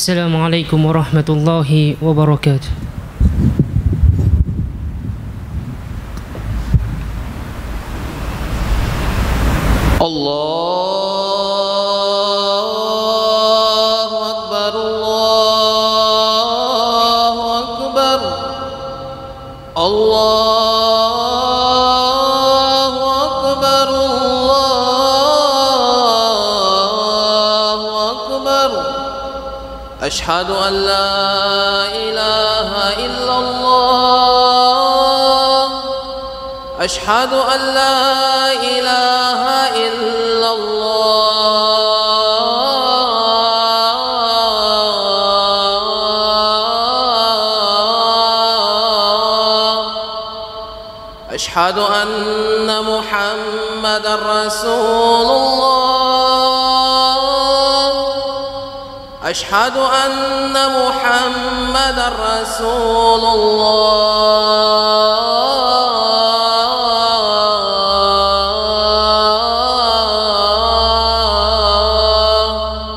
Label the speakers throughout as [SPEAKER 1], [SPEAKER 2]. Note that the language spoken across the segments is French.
[SPEAKER 1] السلام عليكم ورحمة الله وبركاته.
[SPEAKER 2] الله أكبر الله أكبر الله أكبر الله أكبر أشهد أن لا إله إلا الله أشهد أن لا إله إلا الله أشهد أن محمدا رسول الله أشهد أن محمدا رسول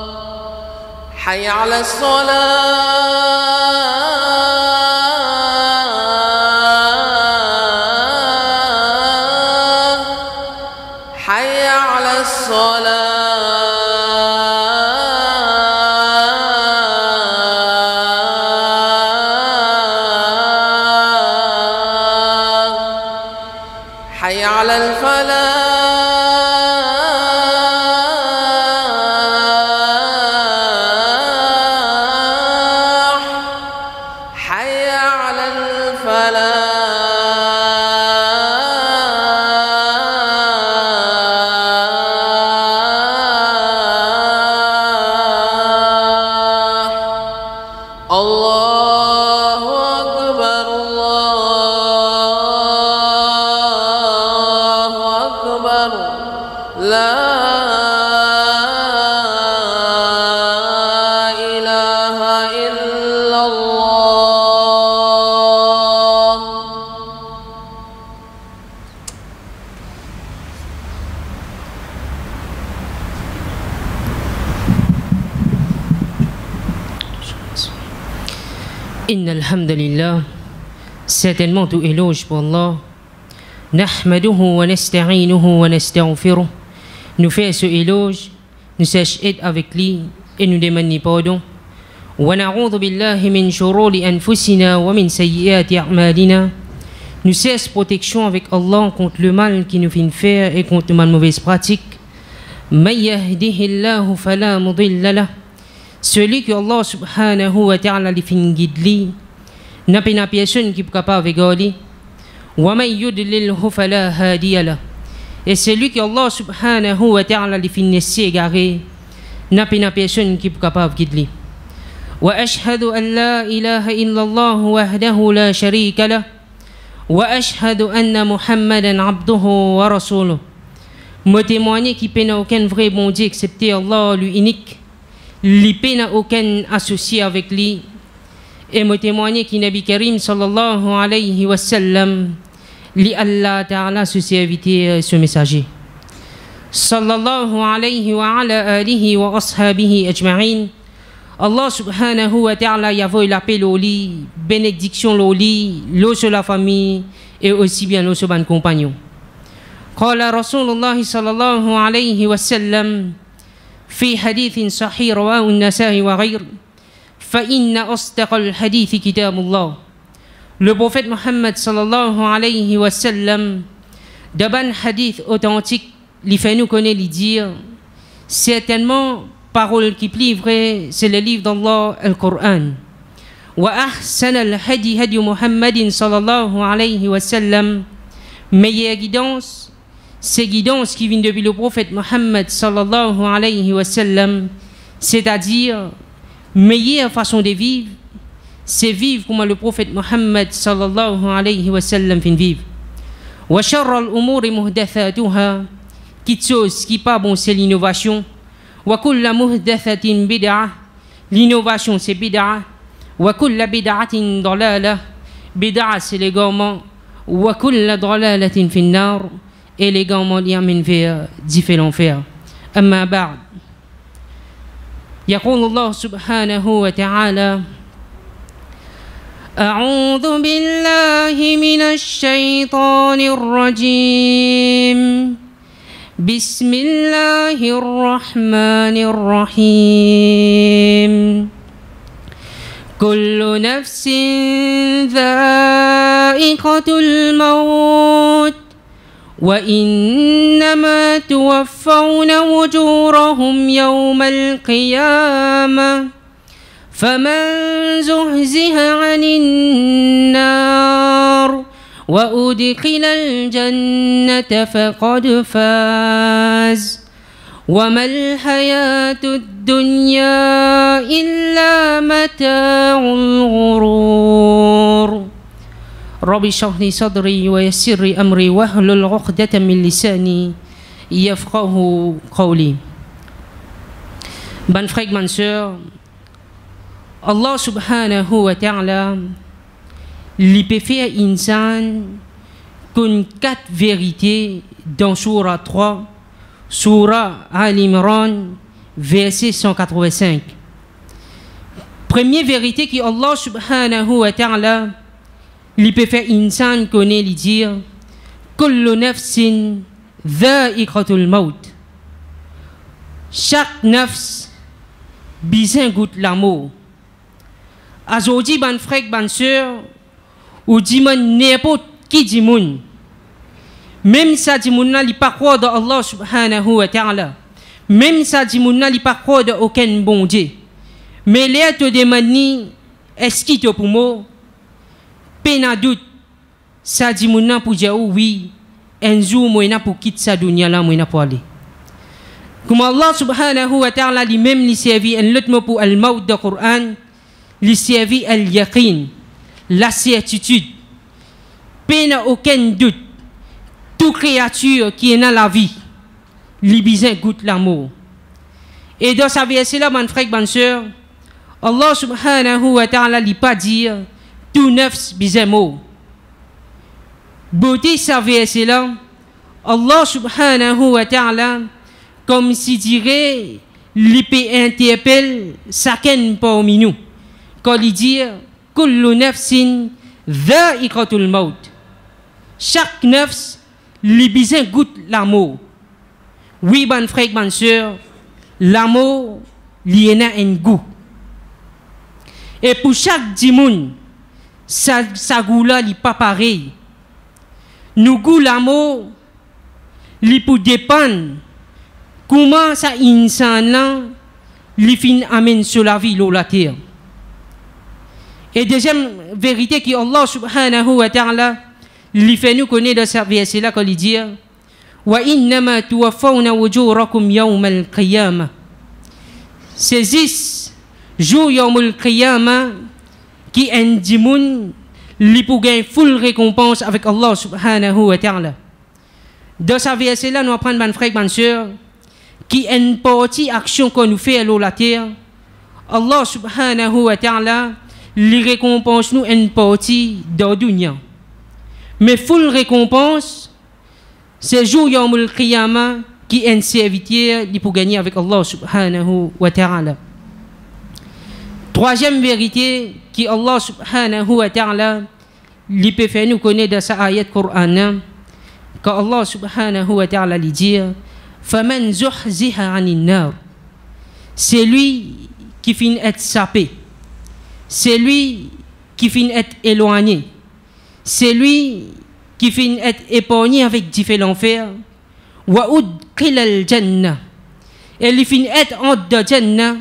[SPEAKER 2] الله حي على الصلاة حي على الصلاة حي على الفلاح حي على الفلاح الله أكبر الله أكبر لا إله إلا الله.
[SPEAKER 1] إن الحمد لله certainement tout éloge pour Allah نحمده ونستعينه ونستغفره nous fait ce éloge nous cherche aide avec lui et nous demande pardon ونعوذ بالله من شرور أنفسنا ومن سيئات أعمالنا nous cherche protection avec Allah contre le mal qui nous fait faire et contre les mauvaises pratiques من يهده الله فلا مضل له celui que Allah subhanahu wa ta'ala li fin guide li n'a pas personne qui est capable de regarder wa man yudlilhu fala hadiya la et celui que Allah subhanahu wa ta'ala li fin égaré n'a pas personne qui est capable de guider li wa ashhadu an la ilaha illa Allah wahdahu la sharika lah wa ashhadu anna Muhammadan abduhu wa rasuluhu me témoigner qu'il n'y a aucun vrai bon Dieu excepté Allah lui unique l'IP n'a aucun associé avec lui et me témoigner que Nabi Karim sallallahu alayhi wa sallam li Allah ta'ala ce serviteur ce messager sallallahu alayhi wa ala alihi wa ashabihi ajma'in Allah subhanahu wa ta'ala y a voulu l'appel au lit bénédiction au lit l'eau sur la famille et aussi bien l'eau sur ban compagnon قال رسول الله صلى الله عليه وسلم في حديث صحيح رواه النسائي وغيره فإن أصدق الحديث كتاب الله. Le prophète Mohammed sallallahu alayhi wa sallam d'un hadith authentique li fait nous connaître li dire certainement parole qui plie vrai c'est le livre d'Allah al-Qur'an wa ahsan al-hadi hadi Muhammadin sallallahu alayhi wa sallam meilleure guidance ces guidances qui viennent depuis le prophète Mohammed sallallahu alayhi wa sallam, c'est-à-dire meilleure façon de vivre, c'est vivre comme le prophète Mohammed sallallahu alayhi wa sallam fait vivre. Wa sharra al-umuri muhdathatuha, toute chose qui pas bon c'est l'innovation. Wa kulla muhdathatin bid'ah, l'innovation c'est bid'ah. Wa kulla bid'atin dalalah, bid'ah c'est l'égarement. Wa kulla dalalatin fin nar, et l'égarement l'y amène vers différents fers. Amma ba'd. يقول الله سبحانه وتعالى أعوذ بالله من الشيطان الرجيم بسم الله الرحمن الرحيم كل نفس ذائقة الموت وإنما توفون أجورهم يوم القيامة فمن زحزح عن النار وأدخل الجنة فقد فاز وما الحياة الدنيا إلا متاع الغرور رب اشرح لي صدري ويسر لي أمري واحلل عقدة من لساني يفقه قولي. Bonnes frères, bonnes sœurs, Allah subhanahu wa ta'ala il peut faire insan qu'on 4 vérités dans Surah 3, Surah Al-Imran, verset 185. Première vérité que Allah subhanahu wa ta'ala il peut faire insan connaît lui dire kullu nafsin dha'iqatul maut. Chaque nafs besoin goûte la mort. Aujourd'hui, ban frère, ban sœur, ou dit n'importe qui dit moun, même ça dit moun n'a pas croire dans Allah subhanahu wa ta'ala, même ça dit moun n'a pas croire dans aucun bon Dieu. Mais là te demande est-ce qu'il te pour moi? Peine doute, ça dit moun n'a pour dire oui, un jour moi n'a pour quitter sa dunya là moi n'a pour aller. Comme Allah subhanahu wa ta'ala lui-même lui servi un autre mot pour al-maut dans le Coran. Lui servit al-yaqin, la certitude. Peine aucun doute. Toute créature qui est dans la vie, lui besoin goûte l'amour. Et dans sa verset là, mon frère, bonne sœur, Allah subhanahu wa ta'ala lui pas dire tout nafs besoin mot. Beauté sa verset là, Allah subhanahu wa ta'ala comme si dirait lui peut interpelle chacun parmi nous. Quand il dit kullu nafsin dha'iqatul maut. Chaque nafs lui besoin goûte l'amour. Oui, bon frère, bonne sœur, l'amour lui a un goût. Et pour chaque dimoun, sa goût là n'est pas pareil. Nous goût l'amour, lui pour dépendre comment ça insan là lui fin amène sur la vie sur la terre. Et deuxième vérité que Allah subhanahu wa ta'ala lui fait nous connaître dans ce verset là quand il dit wa innama tuwaffawna ujurakum yawm al-qiyamah. C'est 10 jours yawm al-qiyamah qui un dimoun lui pour gagner full récompense avec Allah subhanahu wa ta'ala. Dans ce verset là nous apprenons mon frère, bonne sœur, qui une partie action qu'on nous fait à la terre, Allah subhanahu wa ta'ala les récompense nous une partie dans la dunya. Mais full récompense, c'est jour Yawm al-Qiyamah qui est un serviteur pour gagner avec Allah subhanahu wa ta'ala. Troisième vérité qui Allah subhanahu wa ta'ala lui peut faire nous connaître dans sa ayat Coran, quand Allah subhanahu wa ta'ala lui dit faman zuhziha 'anil nar, c'est lui qui finit être sapé. C'est lui qui finit être éloigné. C'est lui qui finit être épargné avec différents fers. Wa udkhila al-jannah. Et il finit être en de Jannah.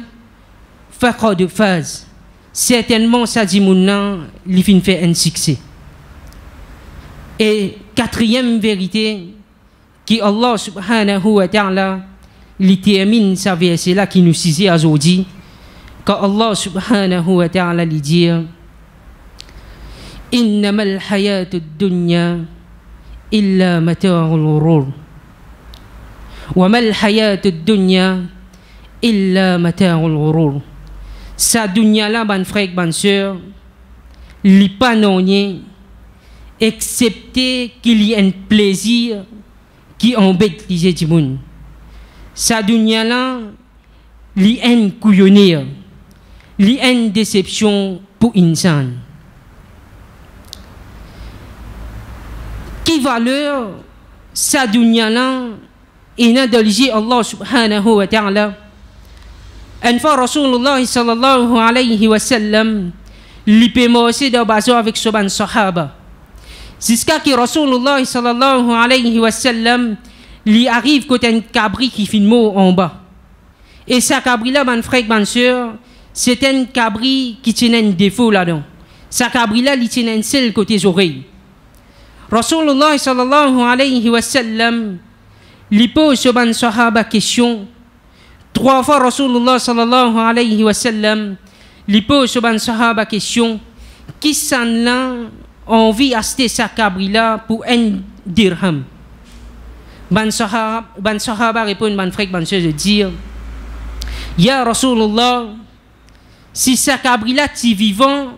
[SPEAKER 1] Faqad faz. Certainement, ça dit mon il finit faire un succès. Et quatrième vérité, qui Allah subhanahu wa ta'ala, il termine sa verset là qui nous disait aujourd'hui. Quand Allah subhanahu wa ta'ala lui dit إنما الحياة الدنيا إلا متاع الغرور وما الحياة الدنيا إلا متاع الغرور. Sa dunya là, ban frère, ban sœur, li pas non excepté qu'il y ait un plaisir qui embête les gens. Sa dunya là, li en couillonner, li en déception pour insan. Qui valeur sa dunya là ina dalji Allah subhanahu wa ta'ala. En fois Rasulullah sallallahu alayhi wa sallam li pémosé de bazo avec soban sahaba. Jusqu'à que Rasulullah sallallahu alayhi wa sallam li arrive côté un cabri qui fait mot en bas. Et sa cabri là, mon frère, ma soeur, c'est un cabri qui tient un défaut là-dedans. Sa cabri là, il tient un seul côté oreilles. Rasulullah sallallahu alayhi wa sallam li pose sur ban sahaba question. 3 fois Rasulullah sallallahu alayhi wa sallam li pose sur ban sahaba question. Qui s'en l'a envie d'acheter sa cabri là pour un dirham? Ban sahaba répond, ban frère, ban soeur, de dire, Ya Rasulullah, si sa cabri là ti vivant,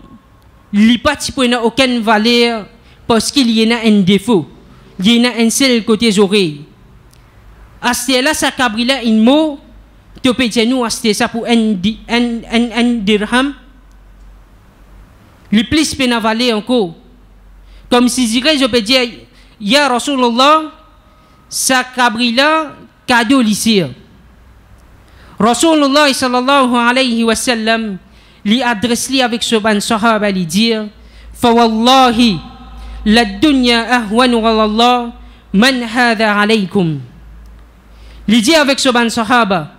[SPEAKER 1] li pas ti n'a aucune valeur parce qu'il y en a un défaut, il y en a un seul côté oreille. Acheter là sa cabri là une mot, tu peux dire nous acheter ça pour un dirham, le plus peut n'a valeur encore. Comme si je peux dire, Ya Rasulullah, sa cabri là cadeau lycée. Rasulullah sallallahu alayhi wa sallam li adresse li avec ce ban sahaba li dire fa wallahi la dunya ahwanu ala Allah man hadha alaykum. Li dit avec ce ban sahaba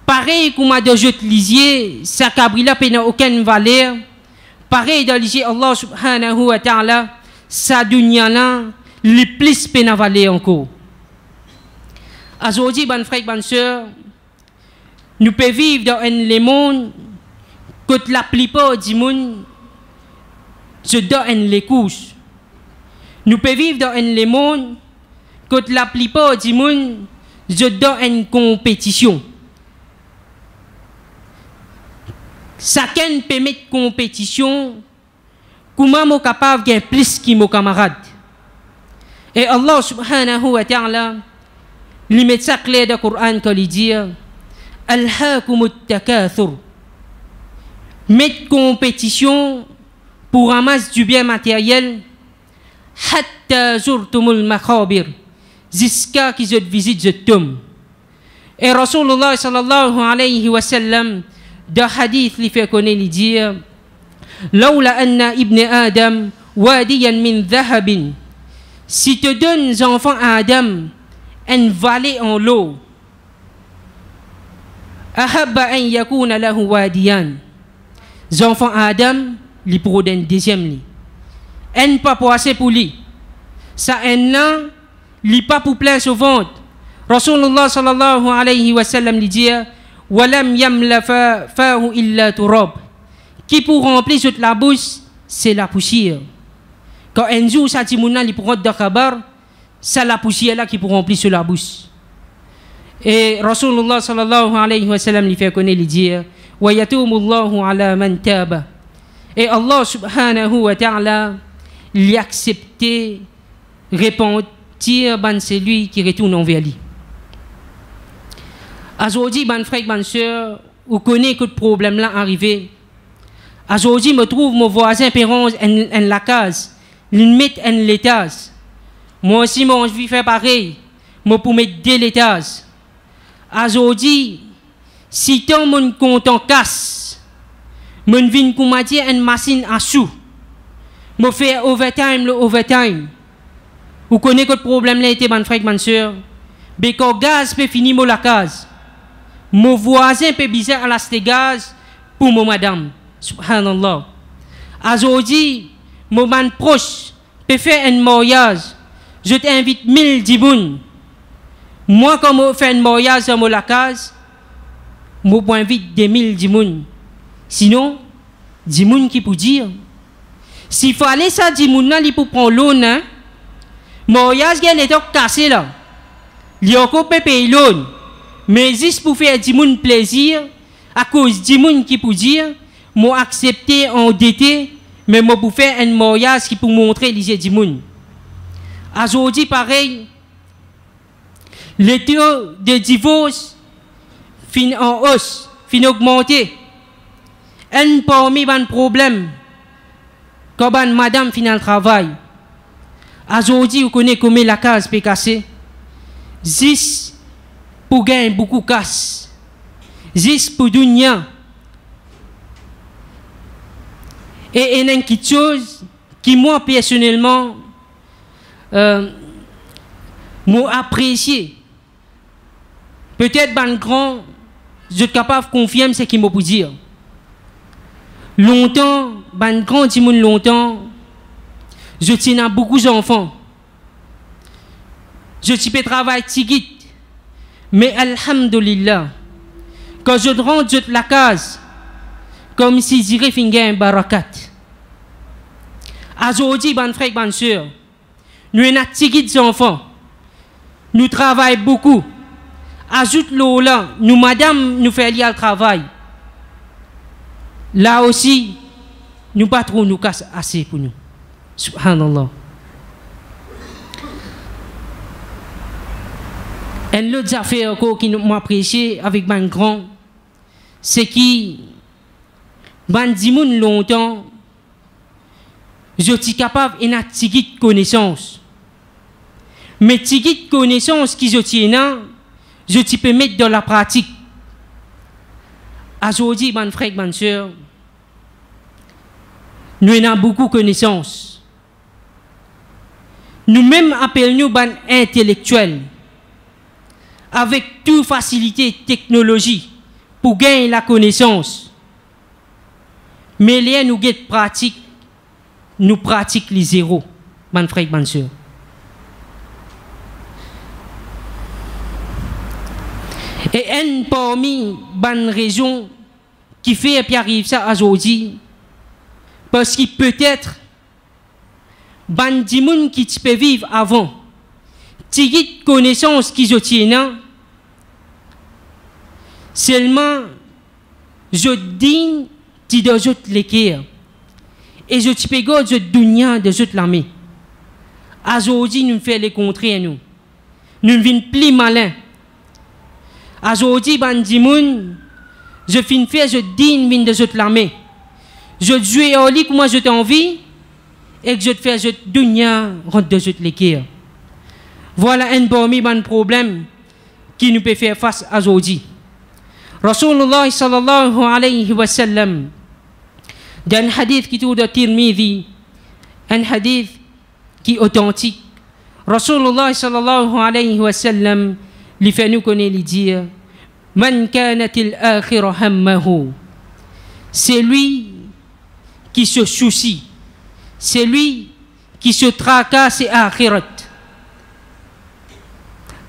[SPEAKER 1] pareil comme a de jot lisier sa cabri là n'a aucune valeur, pareil de lisier Allah subhanahu wa ta'ala sa dunya là li plus peut n'a valeur encore. Aujourd'hui ban frère ban sœur, nous pouvons vivre dans un monde que la plupart du monde se donne les couches. Nous pouvons vivre dans un monde que la plupart du monde se donne une compétition. Chacun peut mettre compétition, comment je suis capable de gagner plus que mes camarades. Et Allah subhanahu wa ta'ala, il met ça clair dans le Coran quand il dit Alhaakumut takathur. Mettre compétition pour ramasser du bien matériel hatta zurtumul makhabir, jusqu'à qu'ils se visitent ce tombe. Et Rasulullah sallallahu alayhi wa sallam dans hadith il fait connaître il dit Laula anna ibn Adam wadiyan min dhahabin. Si te donnes enfants à Adam une vallée en l'eau, ahabba an yakuna lahu wadiyan. Enfants Adam, li pour den deuxième li. En pas pour assez pour lui. Ça en là, li pas pour plein ce ventre. Rasulullah sallallahu alayhi wa sallam li dit walam yamla fahu illa turab. Qui pour remplir toute la bouche, c'est la poussière. Quand un jour ça timouna li pour rentrer dans khabar, c'est la poussière là qui pour remplir sur la bouche. Et Rasulullah sallallahu alayhi wa sallam lui fait connaître, il dit wa yatumullahu ala man taba. Et Allah subhanahu wa ta'ala lui accepté repentir ban celui qui retourne envers lui. Aujourd'hui ban frère ban sœur, vous connaissez que le problème là arrivé. Aujourd'hui me trouve mon voisin perron en la case, il met en l'étage. Moi aussi moi je vais faire pareil, moi pour mettre deux l'étage. Aujourd'hui, si ton mon compte en casse, mon vin commander une machine à sous, me faire le overtime. Vous connaissez que le problème là était, mon frère, ma soeur. Mais quand gaz peut finir la case, mon voisin peut bizarre à la gaz pour mon madame. Subhanallah. Aujourd'hui, mon man proche peut faire un mariage. Je t'invite 1000 dibounes. Moi, quand je fais un mariage dans la case, je invite des 1000 dimoun. Sinon, dimoun qui peut dire. S'il fallait ça, dimoun, il peut prendre l'eau, hein? Mariage, il est cassé là. Il y a encore payer l'eau. Mais juste pour faire dimoun plaisir, à cause dimoun qui peut dire, moi accepter endetté, mais moi pour faire un mariage qui peut montrer les dimoun. Aujourd'hui, pareil. Le taux de divorce fin en hausse, fin augmenté. Un parmi les problèmes, quand madame fin le travail, aujourd'hui, vous connaissez comment la case peut casser. 10 pour gagner beaucoup de casse. 10 pour dunya. Et il y a quelque chose qui, moi, personnellement, m'a apprécié. Peut-être, grand, je suis capable de confirmer ce qu'il m'a pu dire. Longtemps, grand, longtemps, je tiens à beaucoup d'enfants. Je peux travailler tigit. Mais, alhamdulillah, quand je rentre de la case, comme si je dirais qu'il y a un barakat. Aujourd'hui, ban frère, ban soeur, nous avons des enfants. Nous travaillons beaucoup. Ajoute l'eau là, nous, madame, nous faisons le travail. Là aussi, nous pas trop nous casse assez pour nous. Subhanallah. Et l'autre affaire qui m'a apprécié avec ban grand, c'est qui ban dimoun longtemps, je suis capable de tigit connaissance. Mais tigit connaissance qui je tiens, je peux mettre dans la pratique. Aujourd'hui, ban frère, ban soeur, nous avons beaucoup de connaissances. Nous-mêmes appelons ban intellectuels. Avec toute facilité et technologie pour gagner la connaissance. Mais les nous get pratique, nous pratiquons les zéros, mon frère, mon soeur. Et un parmi les raisons qui fait et arrive ça aujourd'hui, parce que peut-être, ban dimoun qui peut vivre avant, tigit connaissance qui je tiens, seulement je digne ti de jot l'équerre et je te peux de dunya de jot l'armée. Aujourd'hui nous fait les contraires nous vîmes plus malin. Aujourd'hui bandimoun je fin faire je digne vin de jot l'armée. Je jouer au lit que moi je t'envie et que je te fais je dunya rentre de jot l'équerre. Voilà un parmi les problèmes qui nous peut faire face aujourd'hui. Rasulullah sallallahu alayhi wa sallam, dans un hadith qui est de Tirmidhi, un hadith qui est authentique, Rasulullah sallallahu alayhi wa sallam, lui fait nous connaître, lui dire, Man kanatil akhira hammahu, c'est lui qui se soucie, c'est lui qui se tracasse et akhirat.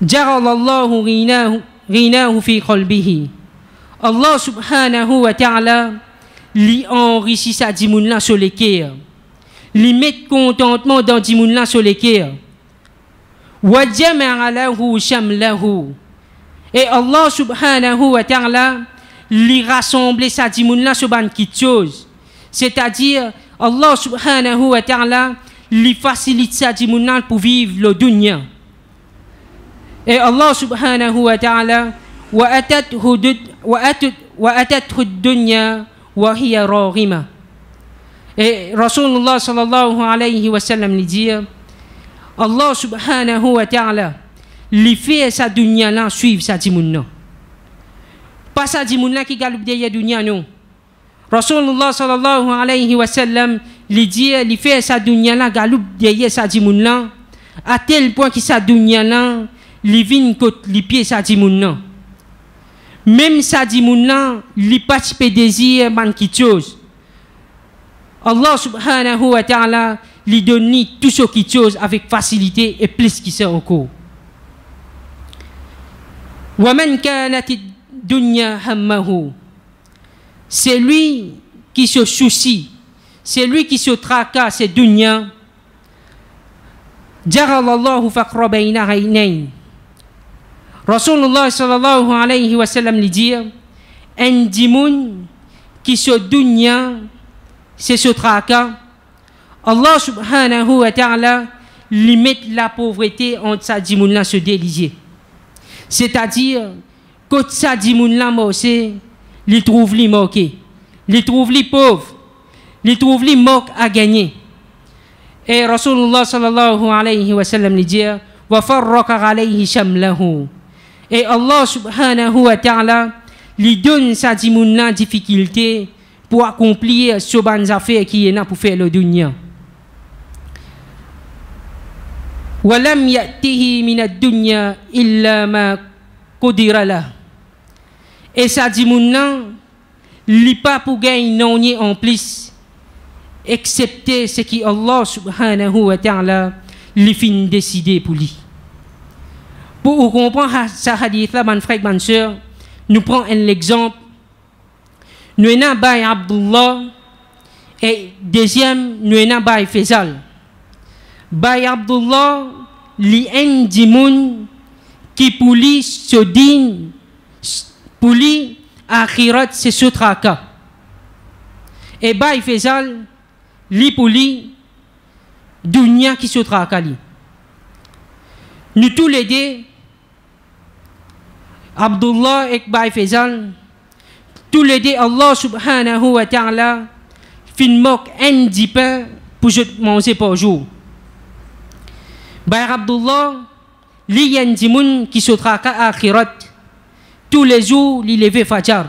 [SPEAKER 1] Ja'alallahu ghinahu fi qalbihi. Allah subhanahu wa ta'ala li enrichit sa dimoun là sur les cœurs. Li met contentement dans dimoun là sur les cœurs. Wa jama'a lahu shamlahu. Et Allah subhanahu wa ta'ala li rassemble sa dimoun là sur ban quelque chose. C'est-à-dire Allah subhanahu wa ta'ala li facilite sa dimoun là pour vivre le dunya. Et Allah subhanahu wa ta'ala وأتته الدنيا وهي راغمة. Et Rasulullah sallallahu alayhi wa sallam lui dit, Allah subhanahu wa ta'ala lui fait sa dunya là suivre sa dimoun. Pas sa dimoun là qui galoupe derrière dunya non. Rasulullah sallallahu alayhi wa sallam lui dit, lui fait sa dunya là galoupe derrière sa dimoun là à tel point que sa dunya là lui vient côté les pieds sa dimoun là. Même sa dimoun là, li pas de désir man quelque chose. Allah subhanahu wa ta'ala lui donne tout ce qui chose avec facilité et plus qu'il sait encore. Wa man kanat ad-dunya hammahu, c'est lui qui se soucie, c'est lui qui se tracasse cette dunya. Ja'alallahu faqra bayna aynayn. Rasulullah sallallahu alayhi wa sallam lui dit, un dimoun qui se dunya, c'est ce tracas. Allah subhanahu wa ta'ala limite la pauvreté entre sa dimoun là se délier. C'est-à-dire, Quand ça dit moun la mossé, il trouve li moqué, il trouve li pauvre, il trouve li moque à gagner. Et Rasulullah sallallahu alayhi wa sallam lui dit wa farraqa alayhi shamlahu. Et Allah subhanahu wa ta'ala lui donne sa dit moun la difficulté pour accomplir ce bonnes affaires qui est là pour faire le dunya. Wa lam ya'tihi min ad-dunya illa ma qudira lah. Et ça dit moun nan li pas pour gagner non en plus excepté ce qui Allah subhanahu wa ta'ala li fin décider pour lui. Pour comprendre ce hadith là, mon frère, mon soeur, nous prenons un exemple. Nous avons Baye Abdullah et deuxième nous avons Baye Faisal. Baye Abdullah li en di moun qui pour lui se digne pour lui akhirat c'est ce traka. Et Baye Faisal li pour lui dunya qui se traka li. Nous tous les deux Abdullah et Baye Faisal tous les deux Allah subhanahu wa ta'ala fin mok un di pain pour je manger par jour. Baye Abdullah li yen di moun qui se traka akhirat tous les jours li lever fajar.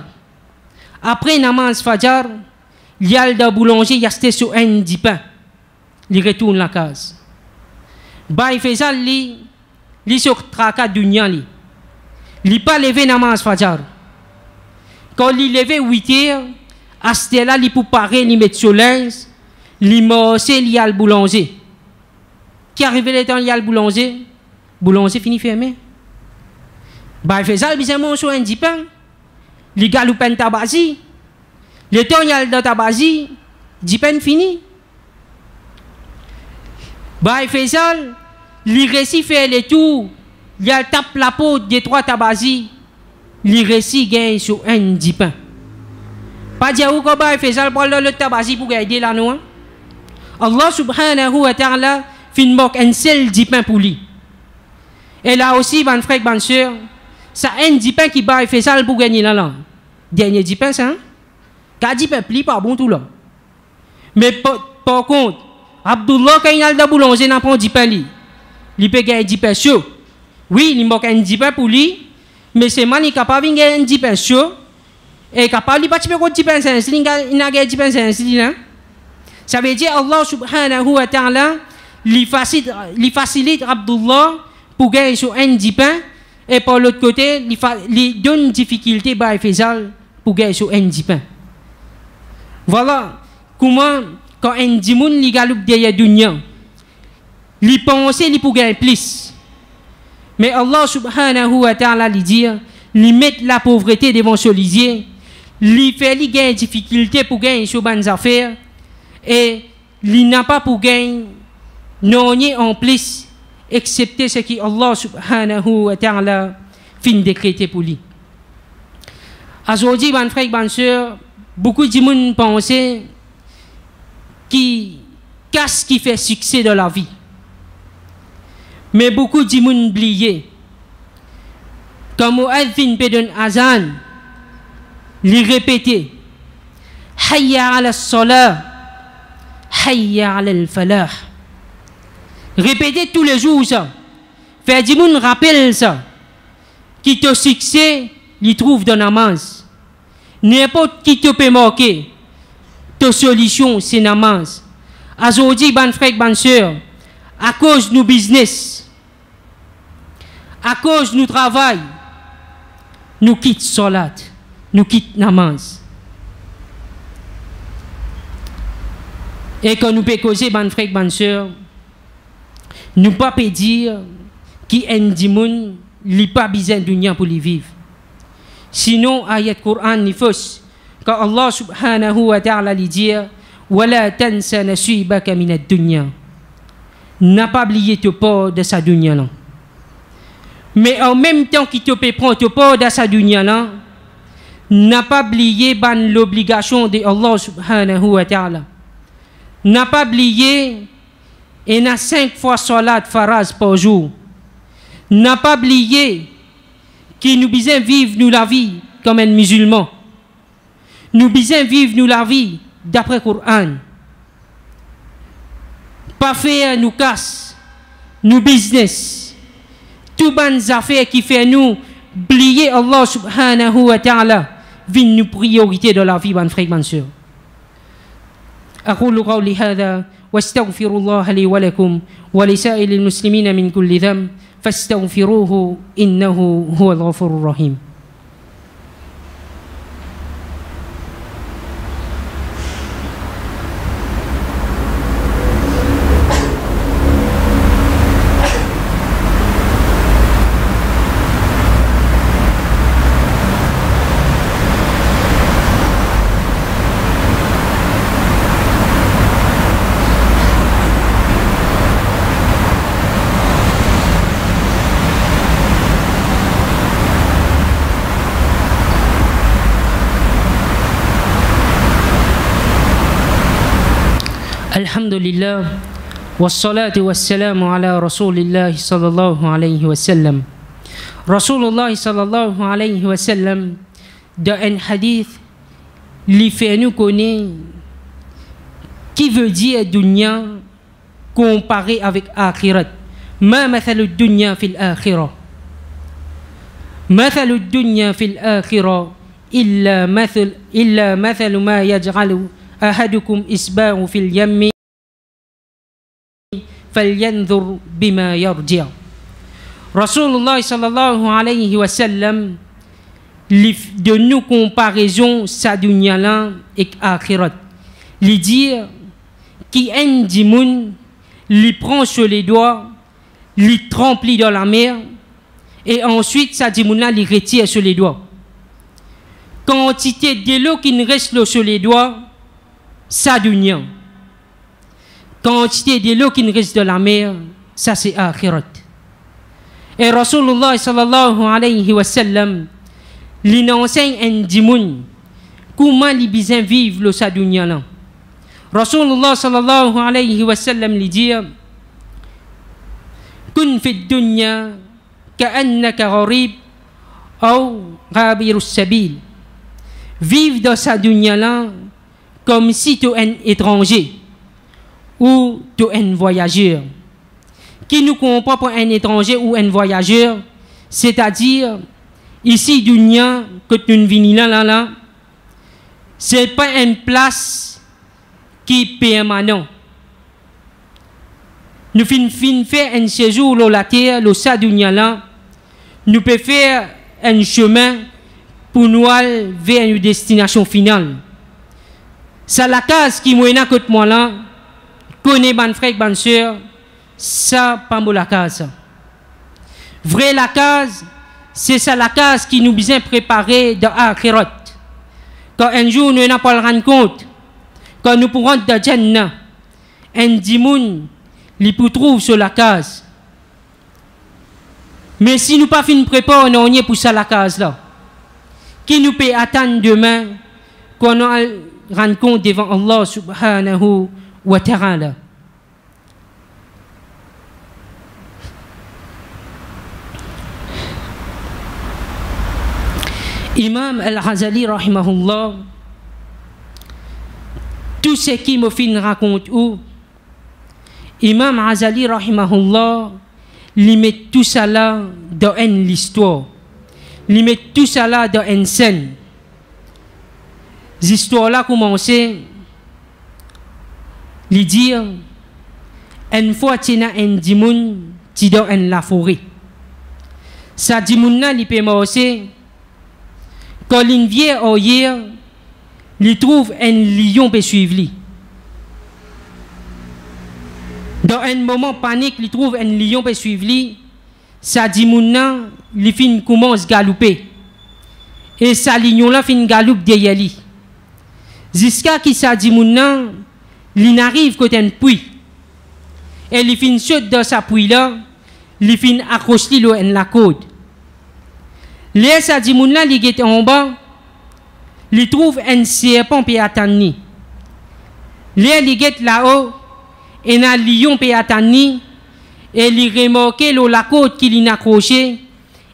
[SPEAKER 1] Après namaz fajar il y a le boulanger il y a sur un di pain. Il retourne la case. Baye Faisal li sur traka dunya li. Li pas lever namaz fajar. Quand il lever 8 heures, à ce là li pour parer li mettre sur linge, li morcer li a le boulanger. Qui arrive le temps il y a le boulanger, boulanger fini fermé. Baye Faisal bizarrement sur un pain. Li galoupen tabazi. Le temps il y a le tabazi, pain fini. Baye Faisal li réussit faire le tour, il a tape la peau des 3 tabazi, li réussit gagne sur un pain. Pas dire où Baye Faisal prend le tabazi pour aider la nous. Allah subhanahu wa ta'ala fin mok un seul pain pour lui. Et là aussi ban frère ban sœur, ça un pain qui Baye Faisal pour gagner la langue. Dernier pain ça. Ka pain pli pas bon tout là. Mais par contre Abdullah quand il a le boulanger n'a pas 10 pain li. Il peut gagner 10 pain chaud. Oui, il manque un 10 pain pour lui, mais c'est man il capable de gagner 10 pain chaud et capable de pas tirer 10 pain c'est il n'a gagné 10 pain c'est ça veut dire Allah subhanahu wa ta'ala li facilite Abdullah pour gagner sur un 10 pain et par l'autre côté il donne difficulté Baye Faisal pour gagner sur un 10 pain. Voilà comment quand un dimoun li galoupe derrière dunya li pense li pour gagner plus, mais Allah subhanahu wa ta'ala li dit li met la pauvreté devant son lisier, li fait li gagner difficulté pour gagner sur bonnes affaires et li n'a pas pour gagner non en plus excepté ce qui Allah subhanahu wa ta'ala fin décrété pour lui. Aujourd'hui ban frère ban sœur, beaucoup de gens pensent qu'est-ce qui fait succès dans la vie. Mais beaucoup de gens oublient. Quand Mu'adhin peut donner azan, il répète Hayya ala salah, Hayya ala al-falah. Répétez tous les jours ça. Faire du monde rappelle ça. Qui te succès, il trouve dans la namaz. N'importe qui te peut marquer. Ta solution, c'est namaz. Aujourd'hui, ban frère, ban sœur, à cause de nos business, à cause de nos travail, nous quittons salat, nous quittons namaz. Et quand nous pouvons causer, ban frère, ban sœur, nous ne pouvons pas dire qu'il y a des gens qui n'ont pas besoin de dunya pour les vivre. Sinon, ayat Coran ni fausse. Quand Allah subhanahu wa ta'ala lui dit Wala tansa nasibaka min ad-dunya. N'a pas oublié ton part de sa dunya là. Mais en même temps qu'il te peut prendre ton part de sa dunya là, n'a pas oublié l'obligation de Allah subhanahu wa ta'ala. N'a pas oublié et n'a 5 fois salat faraz par jour. N'a pas oublié qui nous besoin vivre nous la vie comme un musulman. Nous besoin vivre nous la vie d'après le Coran. Pas faire nous casse, nous business, tout bonnes affaires qui fait nous oublier Allah subhanahu wa ta'ala, vient nous priorité de la vie, mon frère, mon soeur. أقول قولي هذا واستغفر الله لي ولكم ولسائر المسلمين من كل ذنب فاستغفروه إنه هو الغفور الرحيم. الحمد لله والصلاة والسلام على رسول الله صلى الله عليه وسلم. رسول الله صلى الله عليه وسلم dans un hadith lui fait nous connaître qui veut dire dunya comparé avec akhirat. ما مثل الدنيا في الآخرة مثل الدنيا في الآخرة إلا مثل ما يجعل أحدكم إصبعه في اليم فلينظر بما يرجع. Rasulullah sallallahu alayhi wa sallam de nous comparaison sa dunya là et akhirat. Lui dire qui un dimoun lui prend sur les doigts, lui trempe dans la mer et ensuite sa dimoun là lui retire sur les doigts. Quantité de l'eau qui ne reste sur les doigts, ça dunya. Quantité de l'eau qui ne reste de la mer, ça c'est akhirat. Et Rasulullah sallallahu alayhi wa sallam lui enseigne un dimoun comment les besoin vivre le sa dunya là. Rasulullah sallallahu alayhi wa sallam lui dit kun fi dunya ka'annaka gharib ou ghabirus sabil. Vive dans sa dunya là comme si tu es un étranger ou tu es un voyageur. Qui nous comprend pour un étranger ou un voyageur, c'est-à-dire ici dunya que tu viens là, c'est pas une place qui est permanente. Nous finissons faire un séjour sur la terre, le sa dunya là, nous pouvons faire un chemin pour nous aller vers une destination finale. C'est la case qui m'a que moi là, connaît ban frère, ban soeur, ça pas la case. Vrai la case, c'est ça la case qui nous besoin préparer dans akhirat. Quand un jour nous n'avons pas le rendre compte, quand nous pourrons dans Jannah, un dimoun, il peut trouver sur la case. Mais si nous pas fin préparer, on y est pour ça la case là. Qui nous peut attendre demain, qu'on nous rendre compte devant Allah subhanahu wa ta'ala. Imam Al-Ghazali rahimahullah, tout ce qui me fin raconte où Imam Al-Ghazali rahimahullah lui met tout ça là dans une histoire, lui met tout ça là dans une scène. Cette histoire là commençait lui dire une fois tu as un dimoun tu dans la forêt, sa dimoun là lui peut marcher. Quand il vient au hier, il trouve un lion pour suivre lui. Dans un moment panique, il trouve un lion pour suivre lui. Sa dimouna, il fin commence à galoper. Et sa lion là fin galoupe derrière lui. Jusqu'à qui sa dimouna, il n'arrive côté un puits. Et il fin saute dans sa puits là, il fin accrocher la côte. Les sa dimoun là, il est en bas, il trouve un serpent pour attendre. Les il est là-haut, et un lion pour attendre, et il remarque la côte qu'il a accroché,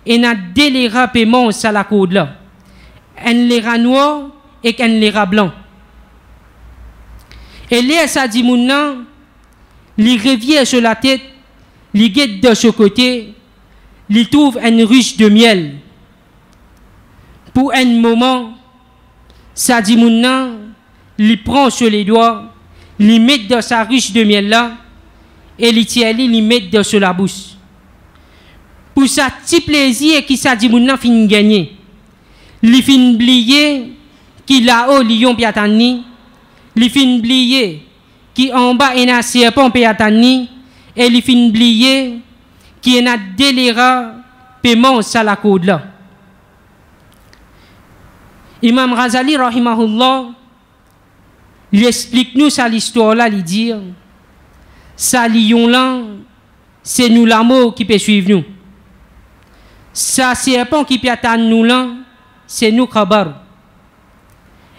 [SPEAKER 1] et n'a délira paiement ça la code là. Un lira noir et qu'un lira blanc. Et là, ça dit mon nom, les revient sur la tête, les guette de ce côté, les trouve une ruche de miel. Pour un moment, ça dit mon nom, les prend sur les doigts, les met dans sa ruche de miel là, et les tient les met sur la bouche. Pour ça, petit plaisir qui ça dit mon nom fin gagner. Les fin oublier qui là-haut lion piatani, les fin oublier qui en bas est un serpent piatani, et les fin oublier qui est un délira paiement ça la code là. Imam Ghazali rahimahullah, il explique nous ça l'histoire là, il dit ça lion là, c'est nous l'amour qui peut suivre nous. Ça serpent qui peut attendre nous là, c'est nous khabar.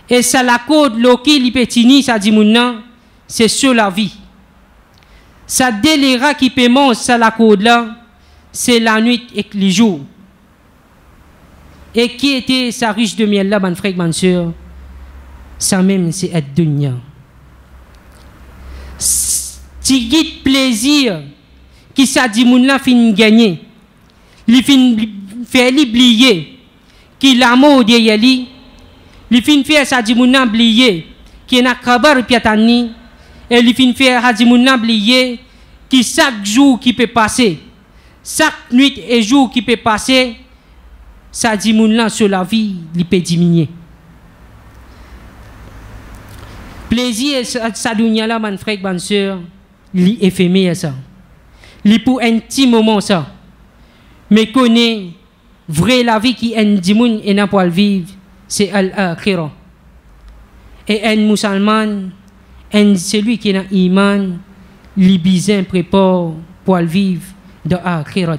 [SPEAKER 1] Et ça la code loki li petini ça dit moun c'est sur la vie. Ça délira qui paiement ça la code là, c'est la nuit et les jours. Et qui était sa riche de miel là, ban frère, ban sœur, ça même c'est être dunya. Si guide plaisir qui ça dit moun là fin gagner, li fin faire oublier qui l'amour de yali, li fin faire ça dit moun là oublier qui na kabar piatani, et li fin faire ça dit moun là oublier qui chaque jour qui peut passer, chaque nuit et jour qui peut passer, ça dit moun là sur la vie, il peut diminuer. Plaisir ça dunya là, man frère, man sœur, li éphémère ça. Li pour un petit moment ça. Mais connaît vrai la vie qui en dimoun et n'a pas le vivre, c'est al-akhirah. Et un musulman, celui qui a iman, li bizin prépare pour le vivre dans l'akhirat.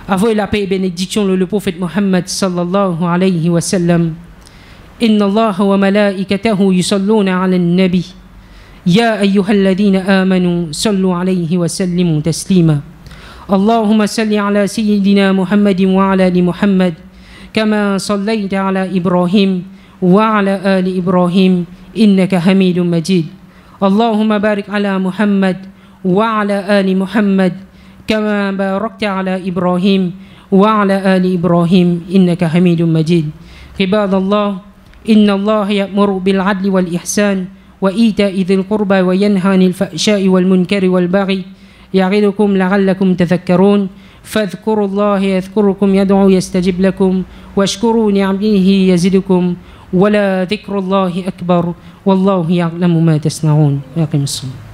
[SPEAKER 1] Avant la paix et bénédiction, le prophète Mohammed sallallahu alayhi wa sallam, Inna Allah wa malaikatahu yusalluna ala nabi, Ya ayyuhalladhina amanu sallu alayhi wa sallimu taslima. Allahumma salli ala sayyidina Muhammadin wa ala ali Muhammad, kama sallayta ala Ibrahim wa ala ali Ibrahim, innaka hamidun majid. Allahumma barik ala Muhammad wa ala ali Muhammad, كما باركت على إبراهيم وعلى آل إبراهيم إنك حميد مجيد. عباد الله، إن الله يأمر بالعدل والإحسان وإيتاء ذي القربى وينهى عن الفحشاء والمنكر والبغي يعظكم لعلكم تذكرون. فاذكروا الله يذكركم يدعو يستجب لكم واشكروا نعمه يزدكم ولا ذكر الله أكبر والله يعلم ما تصنعون. يقيم الصلاة.